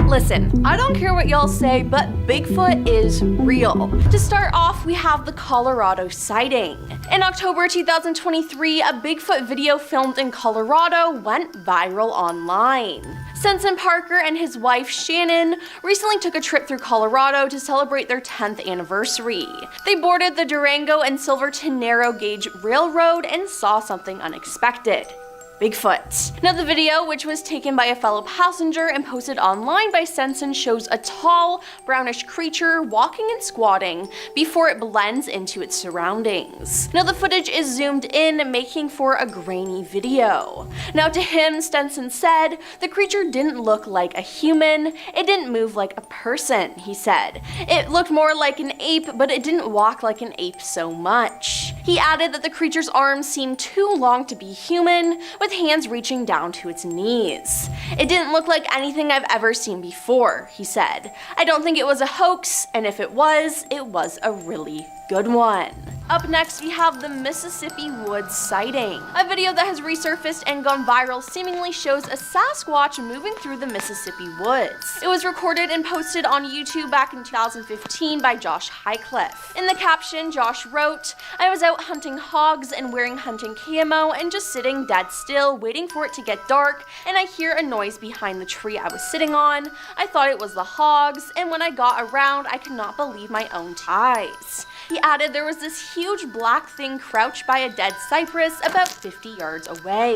Listen, I don't care what y'all say, but Bigfoot is real. To start off, we have the Colorado sighting. In October 2023, a Bigfoot video filmed in Colorado went viral online. Sensen Parker and his wife Shannon recently took a trip through Colorado to celebrate their 10th anniversary. They boarded the Durango and Silverton narrow gauge railroad and saw something unexpected. Bigfoot. Now the video, which was taken by a fellow passenger and posted online by Sensen, shows a tall, brownish creature walking and squatting before it blends into its surroundings. Now the footage is zoomed in, making for a grainy video. Now to him, Sensen said, the creature didn't look like a human, it didn't move like a person, he said. It looked more like an ape, but it didn't walk like an ape so much. He added that the creature's arms seemed too long to be human, with hands reaching down to its knees. It didn't look like anything I've ever seen before, he said. I don't think it was a hoax, and if it was a really good one. Up next, we have the Mississippi Woods sighting. A video that has resurfaced and gone viral seemingly shows a Sasquatch moving through the Mississippi woods. It was recorded and posted on YouTube back in 2015 by Josh Highcliffe. In the caption, Josh wrote, "I was out hunting hogs and wearing hunting camo and just sitting dead still waiting for it to get dark, and I hear a noise behind the tree I was sitting on. I thought it was the hogs, and when I got around, I could not believe my own eyes." He added there was this huge black thing crouched by a dead cypress about 50 yards away.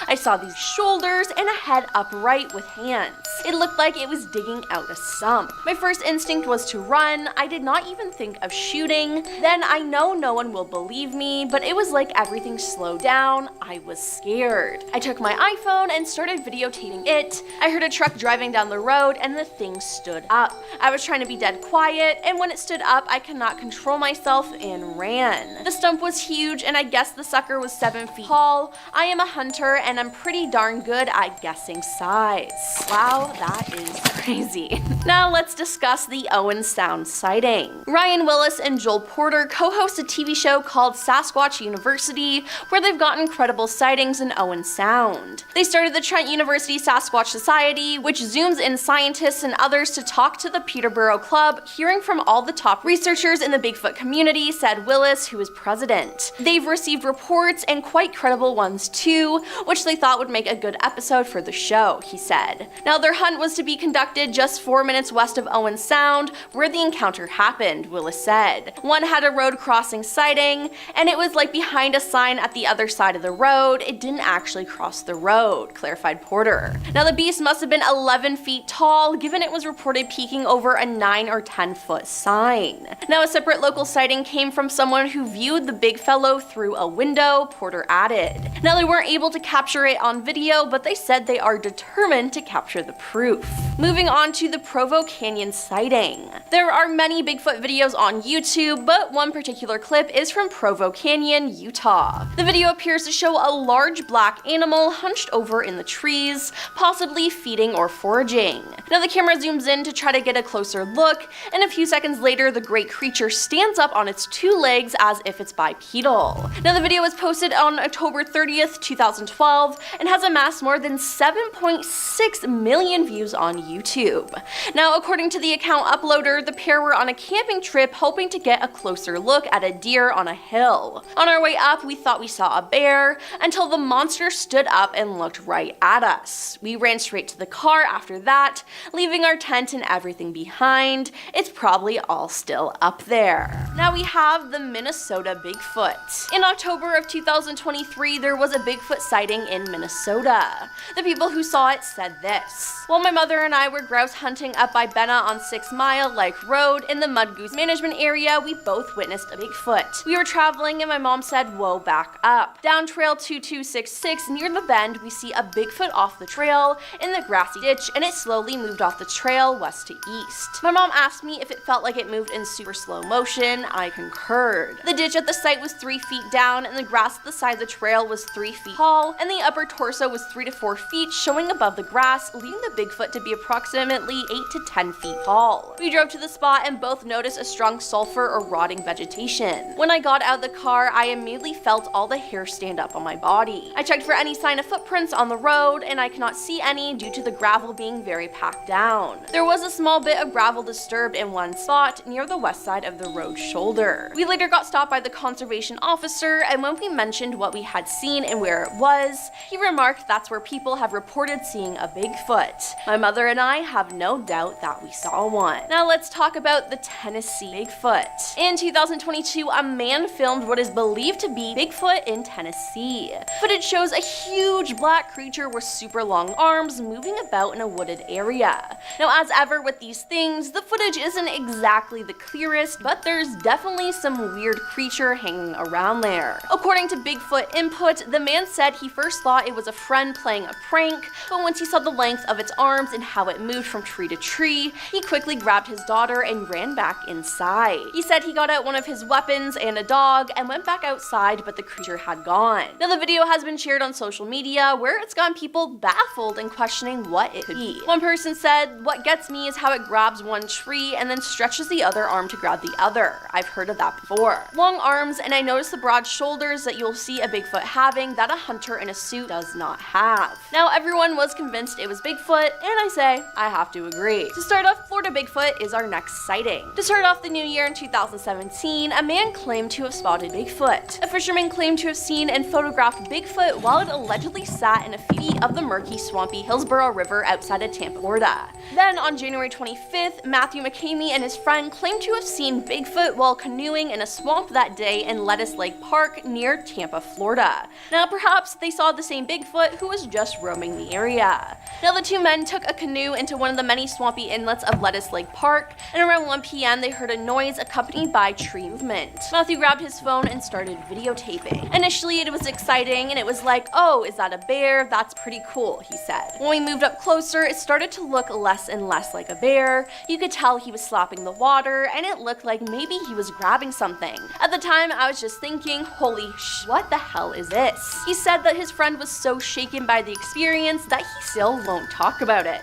I saw these shoulders and a head upright with hands. It looked like it was digging out a stump. My first instinct was to run. I did not even think of shooting. Then I know no one will believe me, but it was like everything slowed down. I was scared. I took my iPhone and started videotaping it. I heard a truck driving down the road and the thing stood up. I was trying to be dead quiet, and when it stood up, I could not control myself and ran. The stump was huge, and I guess the sucker was 7 feet tall. I am a hunter, and I'm pretty darn good at guessing size. Wow, that is crazy. Now let's discuss the Owen Sound sighting. Ryan Willis and Joel Porter co-host a TV show called Sasquatch University, where they've gotten credible sightings in Owen Sound. They started the Trent University Sasquatch Society, which zooms in scientists and others to talk to the Peterborough Club, hearing from all the top researchers in the Bigfoot community, said Willis, who is president. They've received reports, and quite credible ones too, which they thought would make a good episode for the show, he said. Now their hunt was to be conducted just 4 minutes west of Owen Sound, where the encounter happened, Willis said. One had a road crossing sighting, and it was like behind a sign at the other side of the road. It didn't actually cross the road, clarified Porter. Now the beast must have been 11 feet tall, given it was reported peeking over a 9 or 10 foot sign. Now a separate local sighting came from someone who viewed the big fellow through a window, Porter added. Now they weren't able to capture it on video, but they said they are determined to capture the proof. Moving on to the Provo Canyon sighting. There are many Bigfoot videos on YouTube, but one particular clip is from Provo Canyon, Utah. The video appears to show a large black animal hunched over in the trees, possibly feeding or foraging. Now the camera zooms in to try to get a closer look, and a few seconds later the great creature stands up on its 2 legs as if it's bipedal. Now the video was posted on October 30th, 2012, and has amassed more than 7.6 million views on YouTube. Now according to the account uploader, the pair were on a camping trip hoping to get a closer look at a deer on a hill. On our way up, we thought we saw a bear, until the monster stood up and looked right at us. We ran straight to the car after that, leaving our tent and everything behind. It's probably all still up there. Now we have the Minnesota Bigfoot. In October of 2023, there was a Bigfoot sighting in Minnesota. The people who saw it said this: "While my mother and I were grouse hunting up by Benna on 6 Mile Lake Road in the Mud Goose Management area, we both witnessed a Bigfoot. We were traveling and my mom said, 'Whoa, back up.' Down trail 2266 near the bend, we see a Bigfoot off the trail in the grassy ditch, and it slowly moved off the trail west to east. My mom asked me if it felt like it moved in super slow motion, and I concurred. The ditch at the site was 3 feet down, and the grass at the side of the trail was 3 feet tall, and the upper torso was 3 to 4 feet showing above the grass, leaving the Bigfoot to be approximately 8 to 10 feet tall. We drove to the spot and both noticed a strong sulfur or rotting vegetation. When I got out of the car, I immediately felt all the hair stand up on my body. I checked for any sign of footprints on the road, and I could not see any due to the gravel being very packed down. There was a small bit of gravel disturbed in one spot near the west side of the road shoulder. We later got stopped by the conservation officer, and when we mentioned what we had seen and where it was, he remarked that's where people have reported seeing a Bigfoot. My mother and I have no doubt that we saw one. Now let's talk about the Tennessee Bigfoot. In 2022, a man filmed what is believed to be Bigfoot in Tennessee. Footage shows a huge black creature with super long arms moving about in a wooded area. Now, as ever with these things, the footage isn't exactly the clearest, but there's definitely some weird creature hanging around there. According to Bigfoot Input, the man said he first thought it was a friend playing a prank, but once he saw the length of its arms and how it moved from tree to tree, he quickly grabbed his daughter and ran back inside. He said he got out one of his weapons and a dog and went back outside, but the creature had gone. Now, the video has been shared on social media where it's gotten people baffled and questioning what it could be. One person said, "What gets me is how it grabs one tree and then stretches the other arm to grab the other. I've heard of that before. Long arms, and I noticed the broad shoulders that you'll see a Bigfoot having that a hunter in a suit does not have." Now, everyone was convinced it was Bigfoot, and I say, I have to agree. To start off, Florida Bigfoot is our next sighting. To start off the new year in 2017, a man claimed to have spotted Bigfoot. A fisherman claimed to have seen and photographed Bigfoot while it allegedly sat in a feet of the murky, swampy Hillsborough River outside of Tampa, Florida. Then, on January 25th, Matthew McCamey and his friend claimed to have seen Bigfoot while canoeing in a swamp that day in Lettuce Lake Park near Tampa, Florida. Now, perhaps they saw the same Bigfoot who was just roaming the area. Now, the two men took a canoe into one of the many swampy inlets of Lettuce Lake Park, and around 1 p.m. they heard a noise accompanied by tree movement. Matthew grabbed his phone and started videotaping. Initially, it was exciting, and it was like, "Oh, is that a bear? That's pretty cool," he said. When we moved up closer, it started to look less and less like a bear. You could tell he was slapping the water, and it looked like maybe he was grabbing something. At the time, I was just thinking, holy what the hell is this? He said that his friend was so shaken by the experience that he still won't talk about it.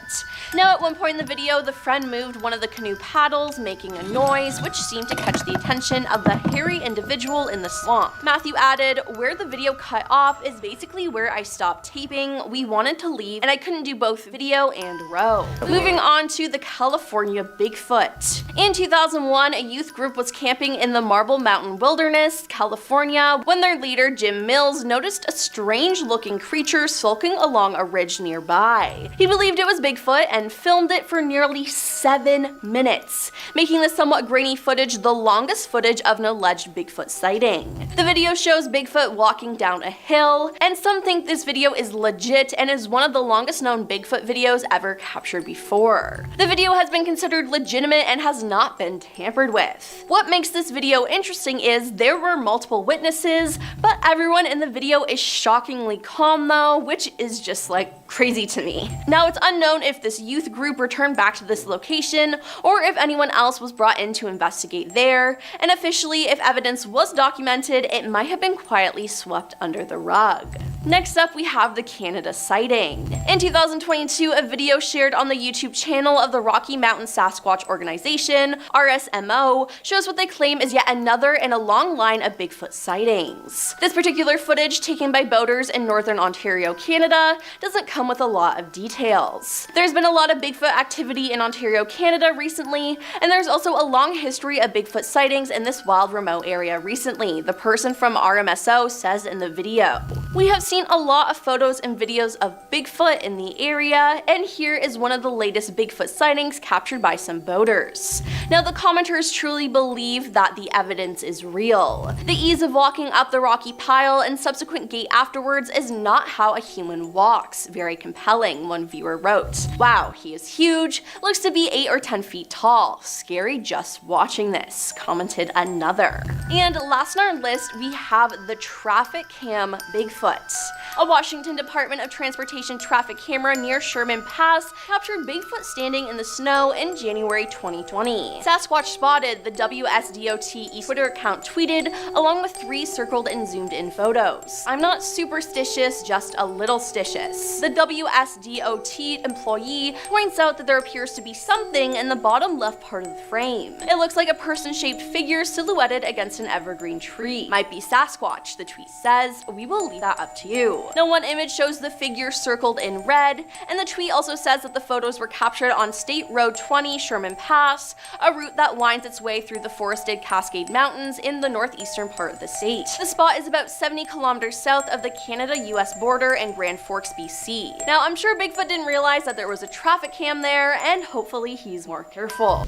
Now, at one point in the video, the friend moved one of the canoe paddles, making a noise which seemed to catch the attention of the hairy individual in the swamp. Matthew added, "Where the video cut off is basically where I stopped taping. We wanted to leave, and I couldn't do both video and row." Moving on to the California Bigfoot. In 2001, a youth group was camping in the Marble Mountain Wilderness, California, when their leader, Jim Mills, noticed a strange-looking creature sulking along a ridge nearby. He believed it was Bigfoot and filmed it for nearly 7 minutes, making the somewhat grainy footage the longest footage of an alleged Bigfoot sighting. The video shows Bigfoot walking down a hill, and some think this video is legit and is one of the longest known Bigfoot videos ever captured before. The video has been considered legitimate and has not been tampered with. What makes this video interesting is there were multiple witnesses, but everyone in the video is shockingly calm though, which is just like crazy to me. Now, it's unknown if this youth group returned back to this location or if anyone else was brought in to investigate there, and officially, if evidence was documented, it might have been quietly swept under the rug. Next up, we have the Canada sighting. In 2022, a video shared on the YouTube channel of the Rocky Mountain Sasquatch Organization, RSMO, shows what they claim is yet another in a long line of Bigfoot sightings. This particular footage, taken by boaters in northern Ontario, Canada, doesn't come with a lot of details. There's been a lot of Bigfoot activity in Ontario, Canada recently, and there's also a long history of Bigfoot sightings in this wild, remote area recently, the person from RMSO says in the video. We have seen a lot of photos and videos of Bigfoot in the area, and here is one of the latest Bigfoot sightings captured by some boaters. Now, the commenters truly believe that the evidence is real. The ease of walking up the rocky pile and subsequent gait afterwards is not how a human walks. Very compelling, one viewer wrote. "Wow, he is huge, looks to be 8 or 10 feet tall. Scary just watching this," commented another. And last on our list, we have the traffic cam Bigfoot. A Washington Department of Transportation traffic camera near Sherman Pass captured Bigfoot standing in the snow in January 2020. Sasquatch spotted, the WSDOT Twitter account tweeted, along with 3 circled and zoomed in photos. "I'm not superstitious, just a little stitious." The WSDOT employee points out that there appears to be something in the bottom left part of the frame. It looks like a person-shaped figure silhouetted against an evergreen tree. "Might be Sasquatch," the tweet says. "We will leave that up to you." No one image shows the figure circled in red, and the tweet also says that the photos were captured on State Road 20 Sherman Pass, a route that winds its way through the forested Cascade Mountains in the northeastern part of the state. The spot is about 70 kilometers south of the Canada-US border in Grand Forks, BC. Now, I'm sure Bigfoot didn't realize that there was a traffic cam there, and hopefully he's more careful.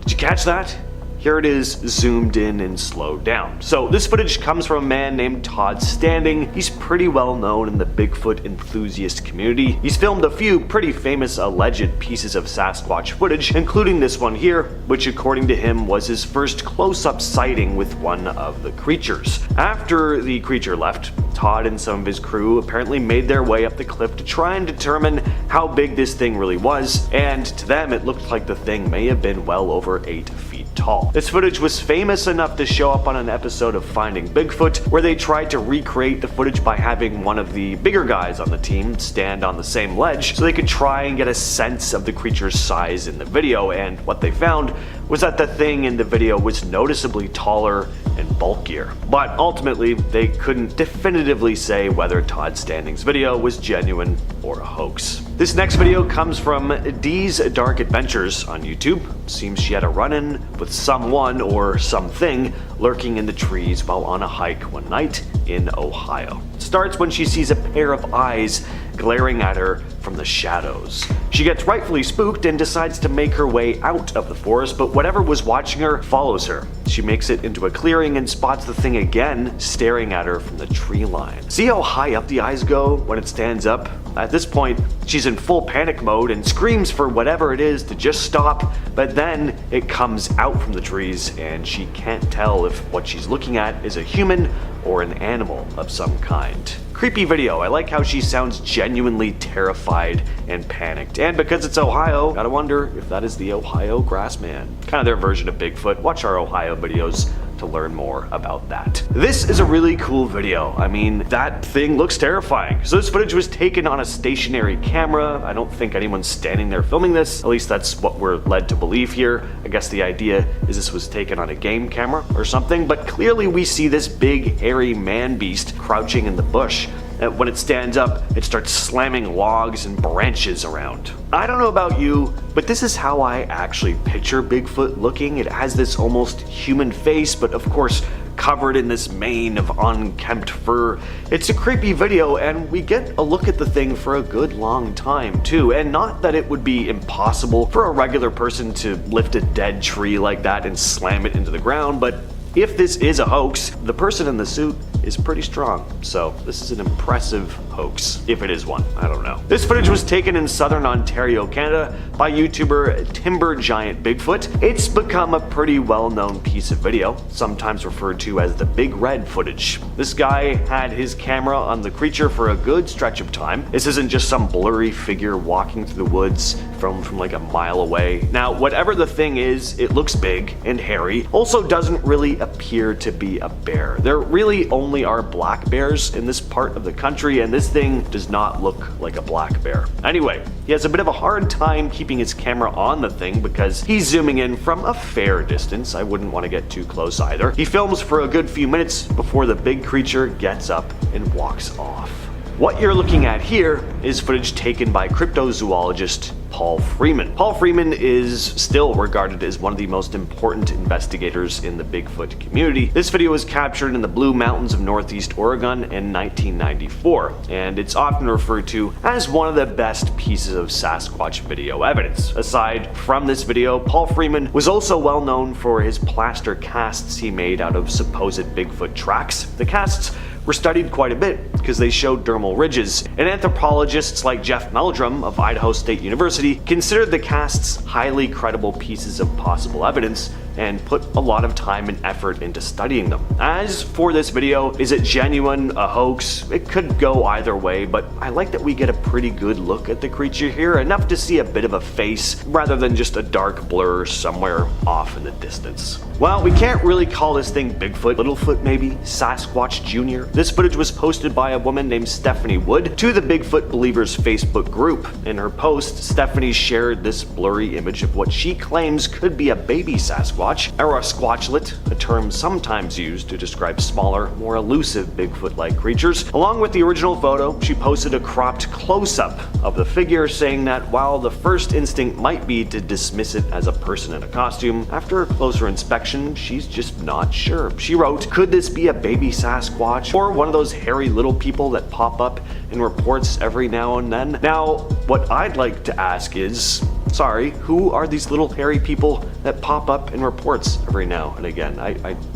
Did you catch that? Here it is zoomed in and slowed down. So this footage comes from a man named Todd Standing. He's pretty well known in the Bigfoot enthusiast community. He's filmed a few pretty famous alleged pieces of Sasquatch footage, including this one here, which according to him was his first close-up sighting with one of the creatures. After the creature left, Todd and some of his crew apparently made their way up the cliff to try and determine how big this thing really was, and to them it looked like the thing may have been well over 8 feet tall. This footage was famous enough to show up on an episode of Finding Bigfoot, where they tried to recreate the footage by having one of the bigger guys on the team stand on the same ledge so they could try and get a sense of the creature's size in the video, and what they found was that the thing in the video was noticeably taller and bulkier. But ultimately, they couldn't definitively say whether Todd Standing's video was genuine or a hoax. This next video comes from Dee's Dark Adventures on YouTube. Seems she had a run-in with someone or something lurking in the trees while on a hike one night in Ohio. It starts when she sees a pair of eyes glaring at her from the shadows. She gets rightfully spooked and decides to make her way out of the forest, but whatever was watching her follows her. She makes it into a clearing and spots the thing again staring at her from the tree line. See how high up the eyes go when it stands up? At this point, she's in full panic mode and screams for whatever it is to just stop, but then it comes out from the trees and she can't tell if what she's looking at is a human or an animal of some kind. Creepy video. I like how she sounds genuinely terrified and panicked. And because it's Ohio, gotta wonder if that is the Ohio Grassman. Kind of their version of Bigfoot. Watch our Ohio videos to learn more about that. This is a really cool video. I mean, that thing looks terrifying. So this footage was taken on a stationary camera. I don't think anyone's standing there filming this. At least that's what we're led to believe here. I guess the idea is this was taken on a game camera or something, but clearly we see this big hairy man beast crouching in the bush. And when it stands up, it starts slamming logs and branches around. I don't know about you, but this is how I actually picture Bigfoot looking. It has this almost human face, but of course covered in this mane of unkempt fur. It's a creepy video, and we get a look at the thing for a good long time too. And not that it would be impossible for a regular person to lift a dead tree like that and slam it into the ground, but if this is a hoax, the person in the suit is pretty strong. So this is an impressive hoax, if it is one. I don't know. This footage was taken in southern Ontario, Canada by YouTuber Timber Giant Bigfoot. It's become a pretty well-known piece of video, sometimes referred to as the Big Red footage. This guy had his camera on the creature for a good stretch of time. This isn't just some blurry figure walking through the woods from like a mile away. Now, whatever the thing is, it looks big and hairy. Also doesn't really appear to be a bear. There really only are black bears in this part of the country, and this thing does not look like a black bear. Anyway, he has a bit of a hard time keeping his camera on the thing because he's zooming in from a fair distance. I wouldn't want to get too close either. He films for a good few minutes before the big creature gets up and walks off. What you're looking at here is footage taken by cryptozoologist Paul Freeman. Paul Freeman is still regarded as one of the most important investigators in the Bigfoot community. This video was captured in the Blue Mountains of Northeast Oregon in 1994, and it's often referred to as one of the best pieces of Sasquatch video evidence. Aside from this video, Paul Freeman was also well known for his plaster casts he made out of supposed Bigfoot tracks. The casts were studied quite a bit because they showed dermal ridges, and anthropologists like Jeff Meldrum of Idaho State University considered the casts highly credible pieces of possible evidence and put a lot of time and effort into studying them. As for this video, is it genuine, a hoax? It could go either way, but I like that we get a pretty good look at the creature here, enough to see a bit of a face rather than just a dark blur somewhere off in the distance. Well, we can't really call this thing Bigfoot, Littlefoot maybe, Sasquatch Jr. This footage was posted by a woman named Stephanie Wood to the Bigfoot Believers Facebook group. In her post, Stephanie shared this blurry image of what she claims could be a baby Sasquatch, or a squatchlet, a term sometimes used to describe smaller, more elusive Bigfoot-like creatures. Along with the original photo, she posted a cropped close-up of the figure, saying that while the first instinct might be to dismiss it as a person in a costume, after a closer inspection, she's just not sure. She wrote, "Could this be a baby Sasquatch, or one of those hairy little people that pop up in reports every now and then?" Now, what I'd like to ask is, sorry, who are these little hairy people that pop up in reports every now and again?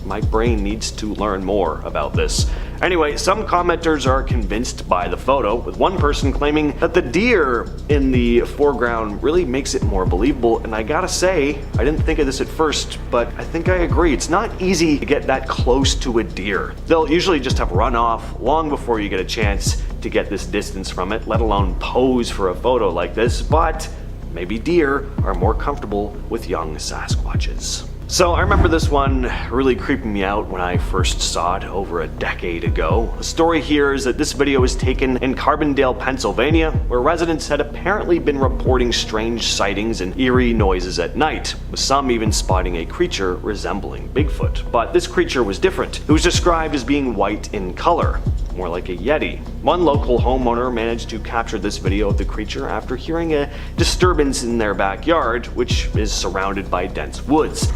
My brain needs to learn more about this. Anyway, some commenters are convinced by the photo, with one person claiming that the deer in the foreground really makes it more believable, and I gotta say, I didn't think of this at first, but I think I agree. It's not easy to get that close to a deer. They'll usually just have run off long before you get a chance to get this distance from it, let alone pose for a photo like this, but maybe deer are more comfortable with young Sasquatches. So I remember this one really creeping me out when I first saw it over a decade ago. The story here is that this video was taken in Carbondale, Pennsylvania, where residents had apparently been reporting strange sightings and eerie noises at night, with some even spotting a creature resembling Bigfoot. But this creature was different. It was described as being white in color, more like a yeti. One local homeowner managed to capture this video of the creature after hearing a disturbance in their backyard, which is surrounded by dense woods.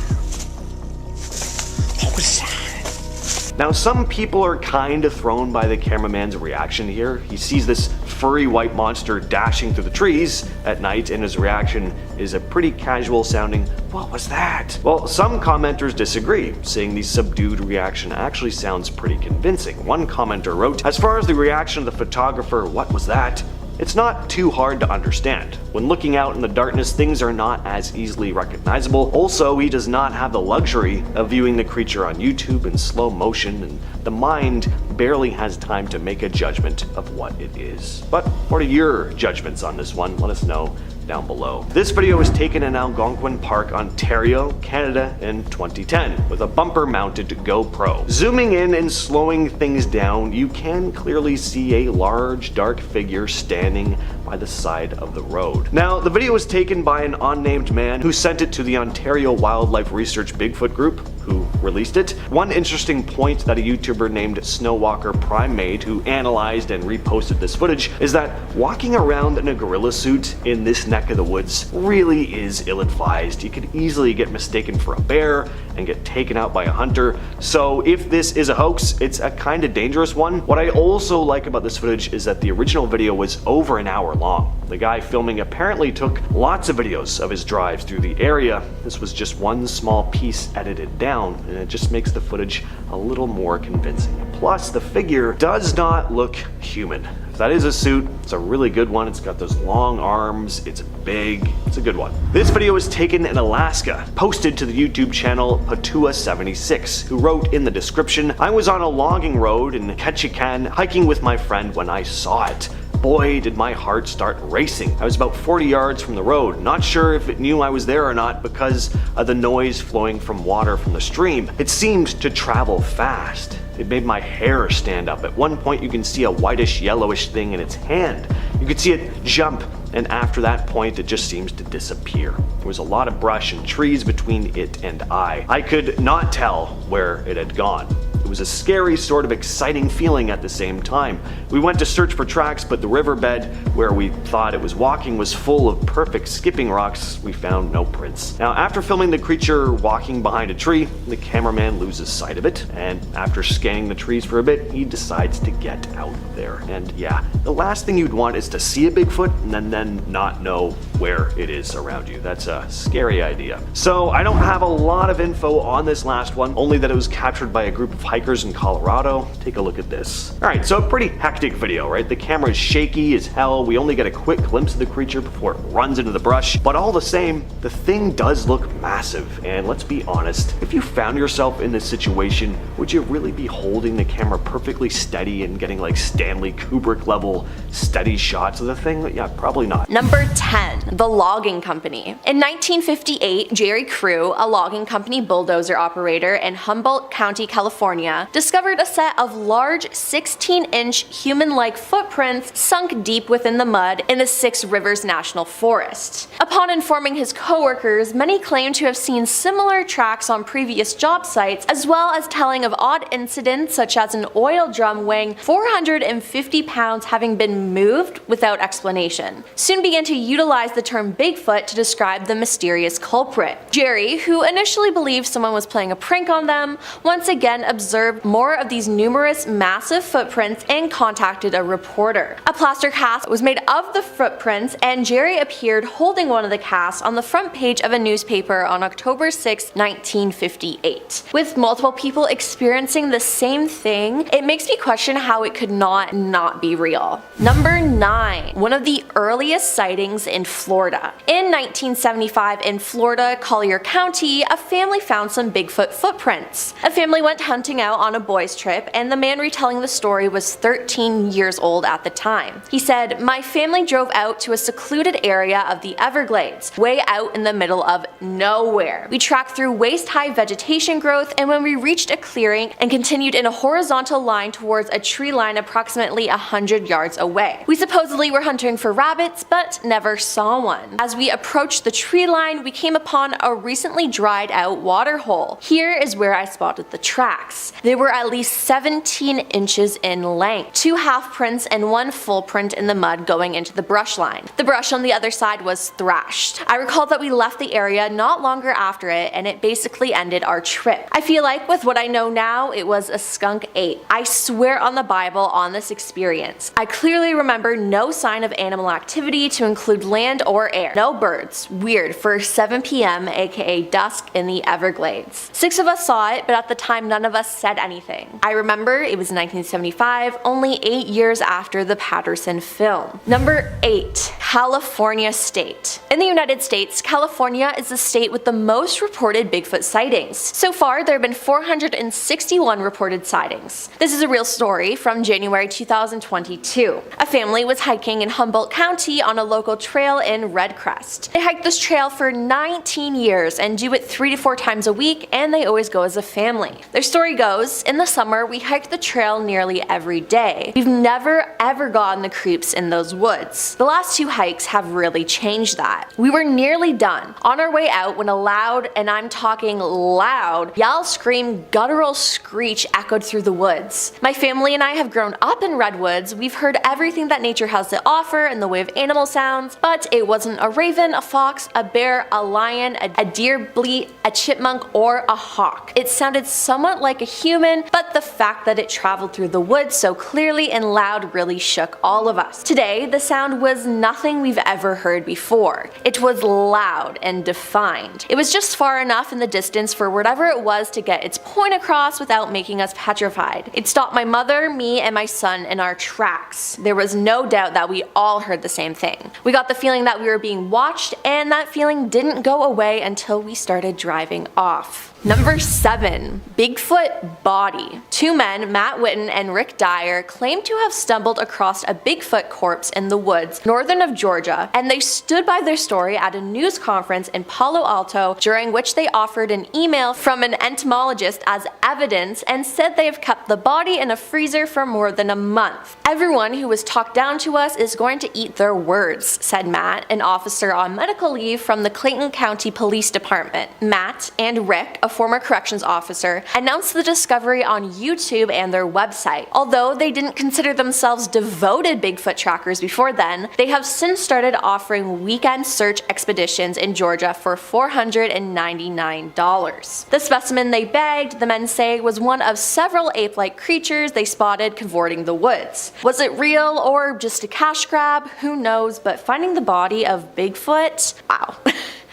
Now, some people are kind of thrown by the cameraman's reaction here. He sees this furry white monster dashing through the trees at night, and his reaction is a pretty casual sounding, "What was that?" Well, some commenters disagree, saying the subdued reaction actually sounds pretty convincing. One commenter wrote, "As far as the reaction of the photographer, 'What was that?' it's not too hard to understand. When looking out in the darkness, things are not as easily recognizable. Also, he does not have the luxury of viewing the creature on YouTube in slow motion, and the mind barely has time to make a judgment of what it is." But what are your judgments on this one? Let us know down below. This video was taken in Algonquin Park, Ontario, Canada in 2010 with a bumper-mounted GoPro. Zooming in and slowing things down, you can clearly see a large dark figure standing by the side of the road. Now, the video was taken by an unnamed man who sent it to the Ontario Wildlife Research Bigfoot group, who released it. One interesting point that a YouTuber named Snowwalker Prime made, who analyzed and reposted this footage, is that walking around in a gorilla suit in this neck of the woods really is ill-advised. You could easily get mistaken for a bear and get taken out by a hunter. So if this is a hoax, it's a kind of dangerous one. What I also like about this footage is that the original video was over an hour long. The guy filming apparently took lots of videos of his drives through the area. This was just one small piece edited down, and it just makes the footage a little more convincing. Plus, the figure does not look human. If that is a suit, it's a really good one. It's got those long arms, it's big, it's a good one. This video was taken in Alaska, posted to the YouTube channel Patua76, who wrote in the description, "I was on a logging road in Ketchikan hiking with my friend when I saw it. Boy, did my heart start racing. I was about 40 yards from the road, not sure if it knew I was there or not because of the noise flowing from water from the stream. It seemed to travel fast. It made my hair stand up. At one point you can see a whitish yellowish thing in its hand. You could see it jump, and after that point it just seems to disappear. There was a lot of brush and trees between it and I. I could not tell where it had gone. It was a scary, sort of exciting feeling at the same time. We went to search for tracks, but the riverbed where we thought it was walking was full of perfect skipping rocks. We found no prints." Now, after filming the creature walking behind a tree, the cameraman loses sight of it, and after scanning the trees for a bit, he decides to get out of there. And yeah, the last thing you'd want is to see a Bigfoot and then not know where it is around you. That's a scary idea. So I don't have a lot of info on this last one, only that it was captured by a group of hikers in Colorado. Take a look at this. Alright, so a pretty hectic video, right? The camera is shaky as hell. We only get a quick glimpse of the creature before it runs into the brush, but all the same, the thing does look massive. And let's be honest, if you found yourself in this situation, would you really be holding the camera perfectly steady and getting like Stanley Kubrick level steady shots of the thing? Yeah, probably not. Number 10. The Logging Company. In 1958, Jerry Crew, a logging company bulldozer operator in Humboldt County, California, discovered a set of large 16-inch human-like footprints sunk deep within the mud in the Six Rivers National Forest. Upon informing his coworkers, many claimed to have seen similar tracks on previous job sites, as well as telling of odd incidents such as an oil drum weighing 450 pounds having been moved without explanation. Soon began to utilize the term Bigfoot to describe the mysterious culprit. Jerry, who initially believed someone was playing a prank on them, once again observed more of these numerous massive footprints and contacted a reporter. A plaster cast was made of the footprints, and Jerry appeared holding one of the casts on the front page of a newspaper on October 6, 1958. With multiple people experiencing the same thing, it makes me question how it could not be real. Number 9. One of the earliest sightings in Florida. In 1975 in Florida, Collier County, a family found some Bigfoot footprints. A family went hunting out on a boys' trip, and the man retelling the story was 13 years old at the time. He said, "My family drove out to a secluded area of the Everglades, way out in the middle of nowhere. We tracked through waist-high vegetation growth, and when we reached a clearing and continued in a horizontal line towards a tree line approximately 100 yards away. We supposedly were hunting for rabbits, but never saw one. As we approached the tree line, we came upon a recently dried out water hole. Here is where I spotted the tracks. They were at least 17 inches in length, 2 half prints and 1 full print in the mud going into the brush line. The brush on the other side was thrashed. I recall that we left the area not longer after it, and it basically ended our trip. I feel like with what I know now, it was a skunk ape. I swear on the Bible on this experience. I clearly remember no sign of animal activity to include land or air. No birds. Weird for 7 p.m. aka dusk in the Everglades. 6 of us saw it, but at the time none of us said anything. I remember it was 1975, only 8 years after the Patterson film. Number 8. California State. In the United States, California is the state with the most reported Bigfoot sightings. So far, there have been 461 reported sightings. This is a real story from January 2022. A family was hiking in Humboldt County on a local trail in Redcrest. They hiked this trail for 19 years and do it 3 to 4 times a week, and they always go as a family. Their story goes, in the summer we hiked the trail nearly every day. We've never ever gotten the creeps in those woods. The last 2 hikes have really changed that. We were nearly done. On our way out when a loud, and I'm talking loud, yell, scream, guttural screech echoed through the woods. My family and I have grown up in redwoods. We've heard everything that nature has to offer in the way of animal sounds, but it wasn't a raven, a fox, a bear, a lion, a deer bleat, a chipmunk, or a hawk. It sounded somewhat like a human, but the fact that it traveled through the woods so clearly and loud really shook all of us. Today, the sound was nothing we've ever heard before. It was loud and defined. It was just far enough in the distance for whatever it was to get its point across without making us petrified. It stopped my mother, me, and my son in our tracks. There was no doubt that we all heard the same thing. We got the feeling that we were being watched, and that feeling didn't go away until we started driving off. Number 7. Bigfoot body. 2 men, Matt Witten and Rick Dyer, claimed to have stumbled across a Bigfoot corpse in the woods northern of Georgia, and they stood by their story at a news conference in Palo Alto, during which they offered an email from an entomologist as evidence and said they have kept the body in a freezer for more than a month. Everyone who was talked down to us is going to eat their words, said Matt, an officer on medical leave from the Clayton County Police Department. Matt and Rick, a former corrections officer, announced the discovery on YouTube and their website. Although they didn't consider themselves devoted Bigfoot trackers before then, they have since started offering weekend search expeditions in Georgia for $499. The specimen they bagged, the men say, was one of several ape-like creatures they spotted cavorting the woods. Was it real or just a cash grab? Who knows, but finding the body of Bigfoot? Wow.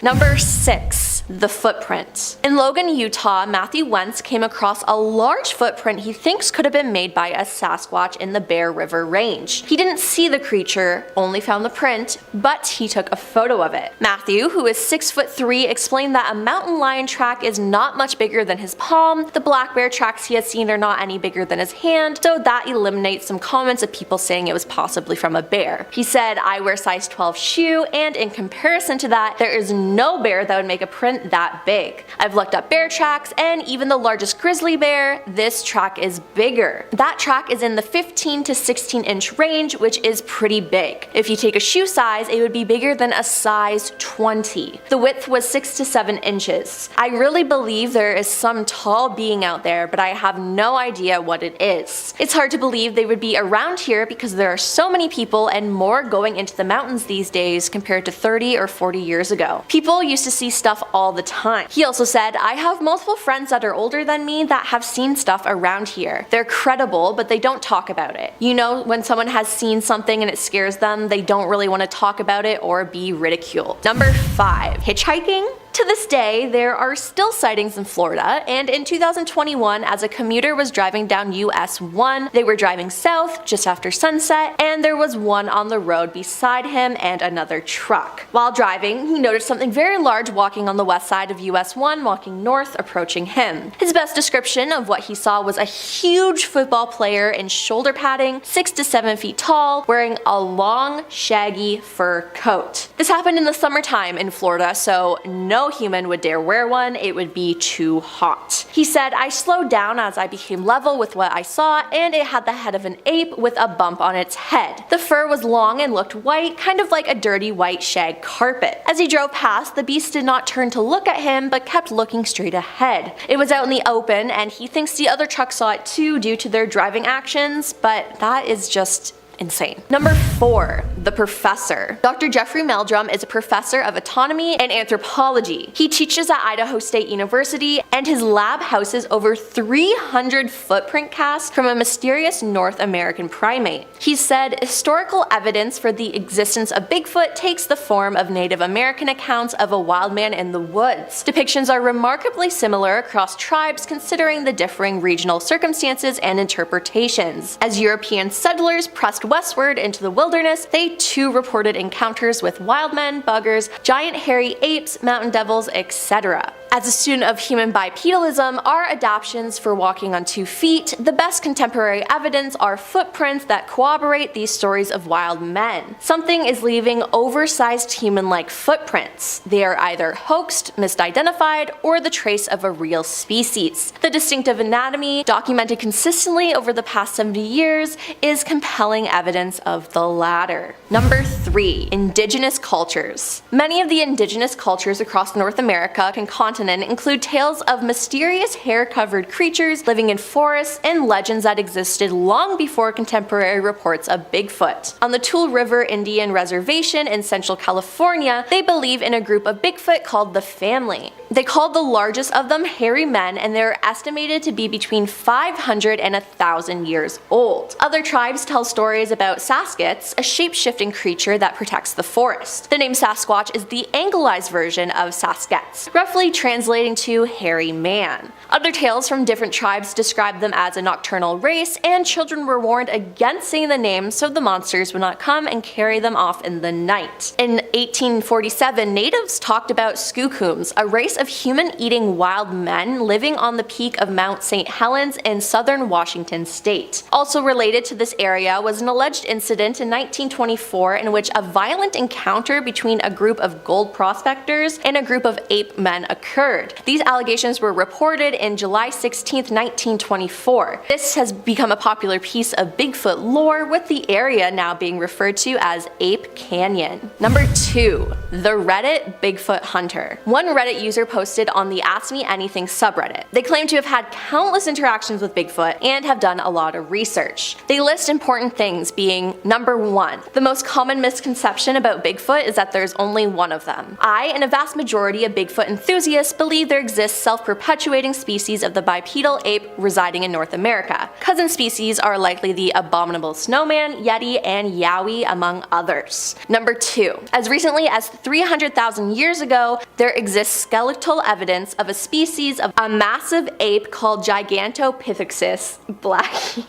Number 6. The footprint. In Logan, Utah, Matthew Wentz came across a large footprint he thinks could have been made by a Sasquatch in the Bear River Range. He didn't see the creature, only found the print, but he took a photo of it. Matthew, who is 6'3", explained that a mountain lion track is not much bigger than his palm, the black bear tracks he has seen are not any bigger than his hand, so that eliminates some comments of people saying it was possibly from a bear. He said, "I wear size 12 shoe, and in comparison to that, there is no bear that would make a print that big. I've looked up bear tracks, and even the largest grizzly bear, this track is bigger. That track is in the 15 to 16 inch range, which is pretty big. If you take a shoe size, it would be bigger than a size 20. The width was 6 to 7 inches. I really believe there is some tall being out there, but I have no idea what it is. It's hard to believe they would be around here because there are so many people and more going into the mountains these days compared to 30 or 40 years ago. People used to see stuff all the time." He also said, "I have multiple friends that are older than me that have seen stuff around here. They're credible, but they don't talk about it. You know, when someone has seen something and it scares them, they don't really want to talk about it or be ridiculed." Number 5. Hitchhiking? To this day, there are still sightings in Florida, and in 2021, as a commuter was driving down US 1, they were driving south just after sunset, and there was one on the road beside him and another truck. While driving, he noticed something very large walking on the west side of US 1, walking north, approaching him. His best description of what he saw was a huge football player in shoulder padding, 6 to 7 feet tall, wearing a long, shaggy fur coat. This happened in the summertime in Florida, so no human would dare wear one, it would be too hot. He said, "I slowed down as I became level with what I saw, and it had the head of an ape with a bump on its head. The fur was long and looked white, kind of like a dirty white shag carpet. As he drove past, the beast did not turn to look at him, but kept looking straight ahead. It was out in the open, and he thinks the other truck saw it too due to their driving actions, but that is just insane." Number 4. The professor. Dr. Jeffrey Meldrum is a professor of autonomy and anthropology. He teaches at Idaho State University, and his lab houses over 300 footprint casts from a mysterious North American primate. He said, "Historical evidence for the existence of Bigfoot takes the form of Native American accounts of a wild man in the woods. Depictions are remarkably similar across tribes considering the differing regional circumstances and interpretations. As European settlers pressed westward into the wilderness, they too reported encounters with wild men, buggers, giant hairy apes, mountain devils, etc. As a student of human bipedalism, our adaptations for walking on 2 feet, the best contemporary evidence are footprints that corroborate these stories of wild men. Something is leaving oversized human-like footprints. They are either hoaxed, misidentified, or the trace of a real species. The distinctive anatomy, documented consistently over the past 70 years, is compelling evidence of the latter." Number 3. Indigenous cultures. Many of the indigenous cultures across North America and continent include tales of mysterious hair-covered creatures living in forests and legends that existed long before contemporary reports of Bigfoot. On the Tule River Indian Reservation in Central California, they believe in a group of Bigfoot called the Family. They called the largest of them hairy men, and they are estimated to be between 500 and 1,000 years old. Other tribes tell stories about Saskats, a shape-shifting creature that protects the forest. The name Sasquatch is the anglicized version of Saskats, roughly translating to hairy man. Other tales from different tribes describe them as a nocturnal race, and children were warned against saying the name so the monsters would not come and carry them off in the night. In 1847, natives talked about skookums, a race of human-eating wild men living on the peak of Mount St. Helens in southern Washington state. Also related to this area was an alleged incident in 1924 in which a violent encounter between a group of gold prospectors and a group of ape men occurred. occurred. These allegations were reported in July 16, 1924. This has become a popular piece of Bigfoot lore, with the area now being referred to as Ape Canyon. Number 2. The Reddit Bigfoot Hunter. One Reddit user posted on the Ask Me Anything subreddit. They claim to have had countless interactions with Bigfoot and have done a lot of research. They list important things, being number 1. The most common misconception about Bigfoot is that there's only one of them. I and a vast majority of Bigfoot enthusiasts believe there exists self-perpetuating species of the bipedal ape residing in North America. Cousin species are likely the abominable snowman, yeti, and yowie, among others. Number 2. As recently as 300,000 years ago, there exists skeletal evidence of a species of a massive ape called Gigantopithecus blackie.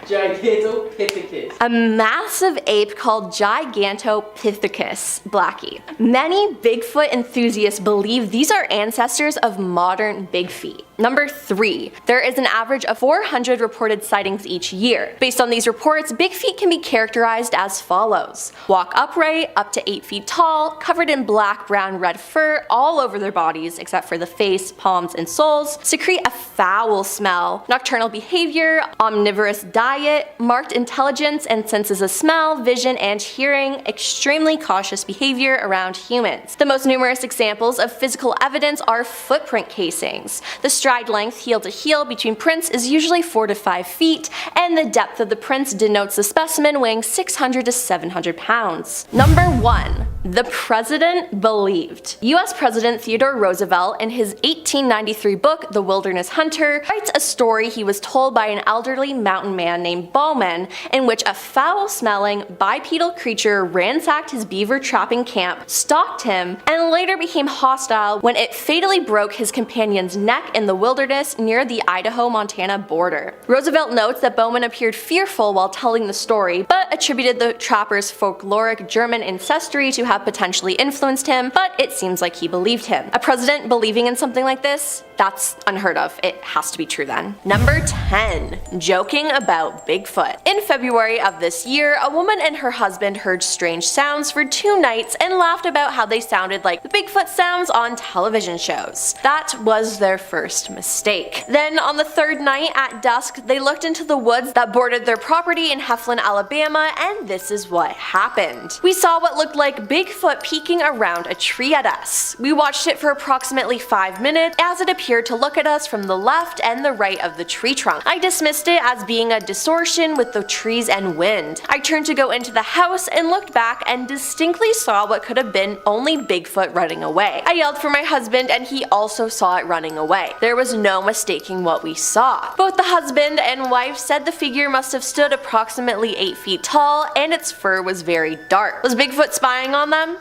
Gigantopithecus. A massive ape called Gigantopithecus blackie. Many Bigfoot enthusiasts believe these are ancestors of modern big feet. Number 3. There is an average of 400 reported sightings each year. Based on these reports, big feet can be characterized as follows. Walk upright, up to 8 feet tall, covered in black, brown, red fur all over their bodies except for the face, palms, and soles, secrete a foul smell, nocturnal behavior, omnivorous diet, marked intelligence and senses of smell, vision, and hearing, extremely cautious behavior around humans. The most numerous examples of physical evidence are footprint casings. The stride length heel to heel between prints is usually 4 to 5 feet, and the depth of the prints denotes the specimen weighing 600 to 700 pounds. Number 1. The President Believed. US President Theodore Roosevelt, in his 1893 book The Wilderness Hunter, writes a story he was told by an elderly mountain man named Bowman, in which a foul-smelling, bipedal creature ransacked his beaver trapping camp, stalked him, and later became hostile when it fatally broke his companion's neck in the wilderness near the Idaho-Montana border. Roosevelt notes that Bowman appeared fearful while telling the story, but attributed the trapper's folkloric German ancestry to have potentially influenced him, but it seems like he believed him. A president believing in something like this? That's unheard of. It has to be true then. Number 10. Joking about Bigfoot. In February of this year, a woman and her husband heard strange sounds for 2 nights and laughed about how they sounded like the Bigfoot sounds on television shows. That was their first mistake. Then on the 3rd night at dusk, they looked into the woods that bordered their property in Heflin, Alabama, and this is what happened. We saw what looked like Bigfoot peeking around a tree at us. We watched it for approximately 5 minutes as it appeared to look at us from the left and the right of the tree trunk. I dismissed it as being a distortion with the trees and wind. I turned to go into the house and looked back and distinctly saw what could have been only Bigfoot running away. I yelled for my husband and he also saw it running away. There was no mistaking what we saw. Both the husband and wife said the figure must have stood approximately 8 feet tall and its fur was very dark. Was Bigfoot spying on them?